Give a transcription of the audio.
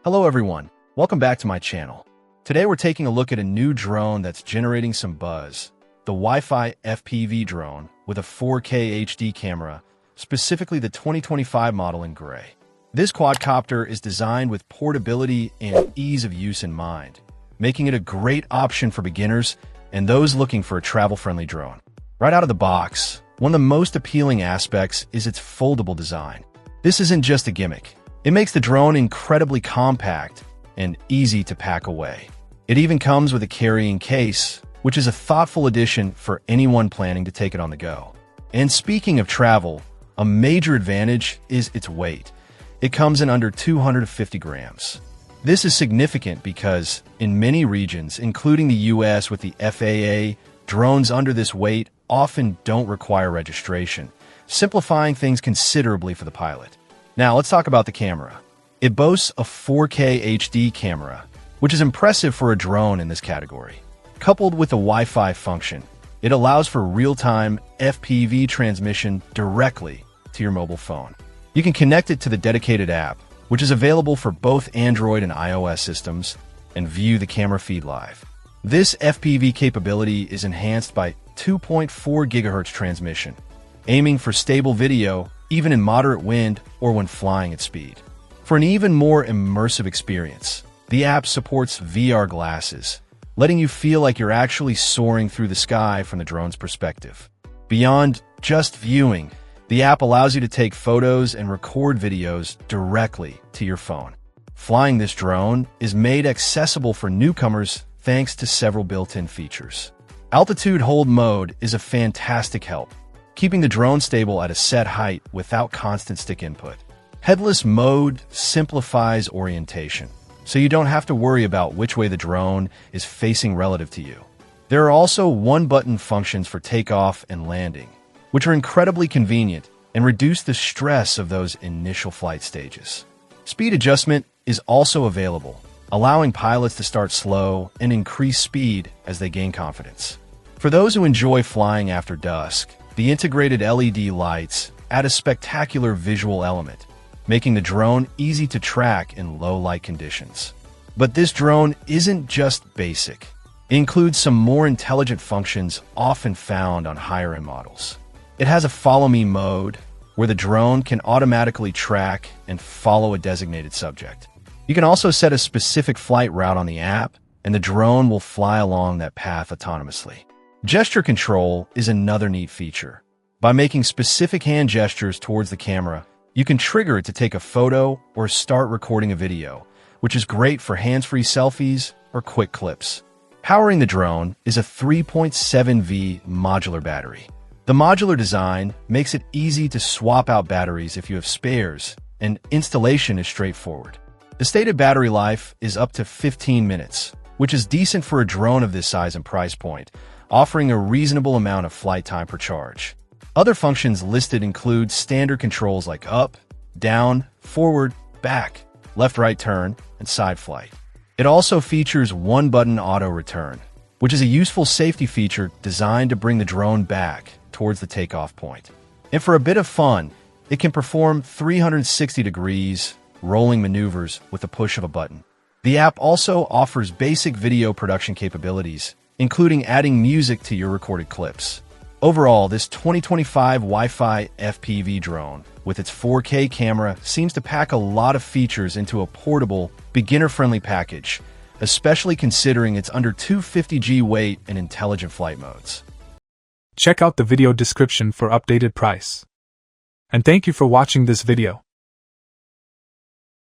Hello everyone, welcome back to my channel. Today we're taking a look at a new drone that's generating some buzz, the Wi-Fi FPV drone with a 4K HD camera, specifically the 2025 model in gray. This quadcopter is designed with portability and ease of use in mind, making it a great option for beginners and those looking for a travel-friendly drone. Right out of the box, one of the most appealing aspects is its foldable design. This isn't just a gimmick. It makes the drone incredibly compact and easy to pack away. It even comes with a carrying case, which is a thoughtful addition for anyone planning to take it on the go. And speaking of travel, a major advantage is its weight. It comes in under 250 grams. This is significant because in many regions, including the US with the FAA, drones under this weight often don't require registration, simplifying things considerably for the pilot. Now let's talk about the camera. It boasts a 4K HD camera, which is impressive for a drone in this category. Coupled with a Wi-Fi function, it allows for real-time FPV transmission directly to your mobile phone. You can connect it to the dedicated app, which is available for both Android and iOS systems, and view the camera feed live. This FPV capability is enhanced by 2.4 GHz transmission, aiming for stable video even in moderate wind or when flying at speed. For an even more immersive experience, the app supports VR glasses, letting you feel like you're actually soaring through the sky from the drone's perspective. Beyond just viewing, the app allows you to take photos and record videos directly to your phone. Flying this drone is made accessible for newcomers thanks to several built-in features. Altitude hold mode is a fantastic help, keeping the drone stable at a set height without constant stick input. Headless mode simplifies orientation, so you don't have to worry about which way the drone is facing relative to you. There are also one-button functions for takeoff and landing, which are incredibly convenient and reduce the stress of those initial flight stages. Speed adjustment is also available, allowing pilots to start slow and increase speed as they gain confidence. For those who enjoy flying after dusk, the integrated LED lights add a spectacular visual element, making the drone easy to track in low light conditions. But this drone isn't just basic. It includes some more intelligent functions often found on higher-end models. It has a follow me mode, where the drone can automatically track and follow a designated subject. You can also set a specific flight route on the app, and the drone will fly along that path autonomously. Gesture control is another neat feature. By making specific hand gestures towards the camera, you can trigger it to take a photo or start recording a video, which is great for hands-free selfies or quick clips. Powering the drone is a 3.7V modular battery. The modular design makes it easy to swap out batteries if you have spares, and installation is straightforward. The stated battery life is up to 15 minutes, which is decent for a drone of this size and price point, offering a reasonable amount of flight time per charge. Other functions listed include standard controls like up, down, forward, back, left-right turn, and side flight. It also features one-button auto return, which is a useful safety feature designed to bring the drone back towards the takeoff point. And for a bit of fun, it can perform 360 degrees rolling maneuvers with the push of a button. The app also offers basic video production capabilities, including adding music to your recorded clips. Overall, this 2025 Wi-Fi FPV drone, with its 4K camera, seems to pack a lot of features into a portable, beginner-friendly package, especially considering its under 250G weight and intelligent flight modes. Check out the video description for updated price. And thank you for watching this video.